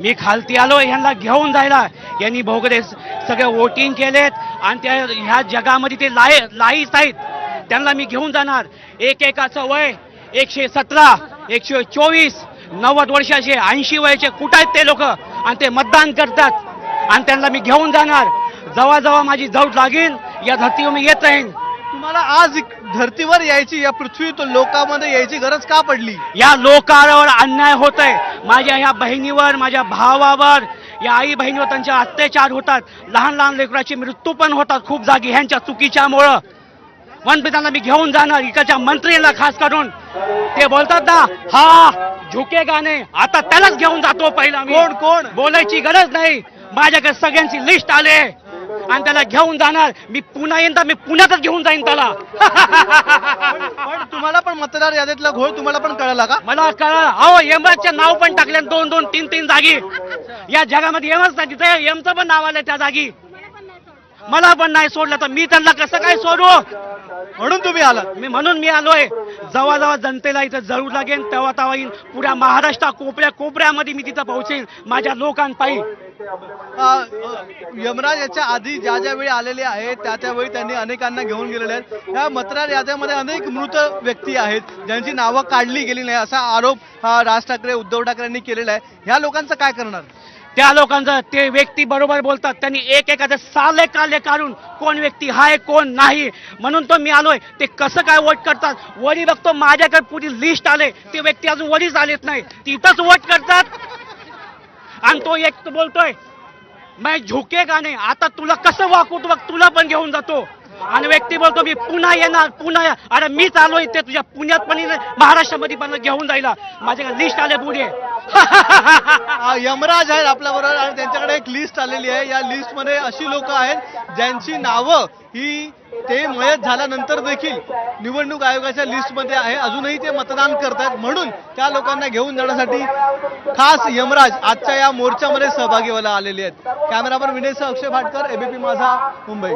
मी खालती आलो ह्यांना घेऊन जायला. यांनी भोगरे सगळे वोटिंग केलेत आणि त्या ह्या जगामध्ये ते लाईच आहेत. त्यांना मी घेऊन जाणार. एकाचं वय 117, 124, 90 वर्षाचे, 80 वयाचे कुठं आहेत ते लोक आणि ते मतदान करतात आणि त्यांना मी घेऊन जाणार. जेव्हा जेव्हा माझी जवळ लागेल या धर्तीवर मी येत राहीन. तुम्हाला आज धर्तीवर यायची, या पृथ्वी लोकांमध्ये यायची गरज का पडली? या लोकांवर अन्याय होतोय. माझ्या ह्या बहिणीवर, माझ्या भावावर, या आई बहिणीवर त्यांच्या अत्याचार होतात. लहान लहान लेकराचे मृत्यू पण होतात खूप जागी ह्यांच्या चुकीच्यामुळं. म्हणून त्यांना मी घेऊन जाणार. इकडच्या मंत्रीला खास करून ते बोलतात ना, हा झुकेगा नाही, आता त्यालाच घेऊन जातो पहिला मी. कोण कोण बोलायची गरज नाही. माझ्याकडे सगळ्यांची लिस्ट आले आणि त्याला घेऊन जाणार. मी पुन्हा येईन तर मी पुण्यातच घेऊन जाईन त्याला. पण तुम्हाला पण मतदार यादीतला घोळ तुम्हाला पण कळला का? मला कळलं. अहो यमराजचे नाव पण टाकले 2-2, 3-3 जागी. या जगामध्ये यमच नाही, तिथे यमचं पण नाव आलं त्या जागी. मला पण नाही सोडलं तर मी त्यांना कसं काय सोडू? म्हणून तुम्ही आला. म्हणून मी आलोय. जेव्हा जेव्हा जनतेला इथं जरूर लागेल तेव्हा तेव्हा येईन. पुऱ्या महाराष्ट्र कोपऱ्यामध्ये मी तिथं पोहोचेन माझ्या लोकांपायी. यमराज याच्या आधी ज्या वेळी आलेले आहेत त्यावेळी त्यांनी अनेकांना घेऊन गेलेले आहेत. या मतदार याद्यामध्ये अनेक मृत व्यक्ती आहेत ज्यांची नावं काढली गेली नाही असा आरोप राज ठाकरे, उद्धव ठाकरेंनी केलेला आहे. ह्या लोकांचं काय करणार? त्या लोकांचं ते व्यक्ती बरोबर बोलतात. त्यांनी एकाचं साले काले काढून कोण व्यक्ती हाय कोण नाही म्हणून तो मी आलोय. ते कसं काय वोट करतात वरी बघतो. माझ्याकडे पुरी लिस्ट आले. ते व्यक्ती अजून वरीच आलेत नाही, तिथंच वोट करतात. आणि तो एक बोलतोय मैं झुकेगा नाही, आता तुला कसं वाकू बघ, तुला पण घेऊन जातो. आणि व्यक्ती बोलतो मी पुन्हा येणार, पुन्हा. अरे मी चालू ते तुझ्या पुण्यात पण महाराष्ट्रामध्ये पण घेऊन जायला. माझ्याकडे लिस्ट आले पुढे. यमराज आहेत आपल्या बरोबर आणि त्यांच्याकडे एक लिस्ट आलेली आहे. या लिस्ट मध्ये अशी लोक आहेत ज्यांची नावं ही ते मयत झाल्यानंतर देखील निवडणूक आयोगाच्या लिस्ट मध्ये आहे. अजूनही ते मतदान करतात. म्हणून त्या लोकांना घेऊन जाण्यासाठी खास यमराज आजच्या या मोर्चामध्ये सहभागी व्हायला आलेले आहेत. कॅमेरामन विनयसह अक्षय भाटकर, एबीपी माझा, मुंबई.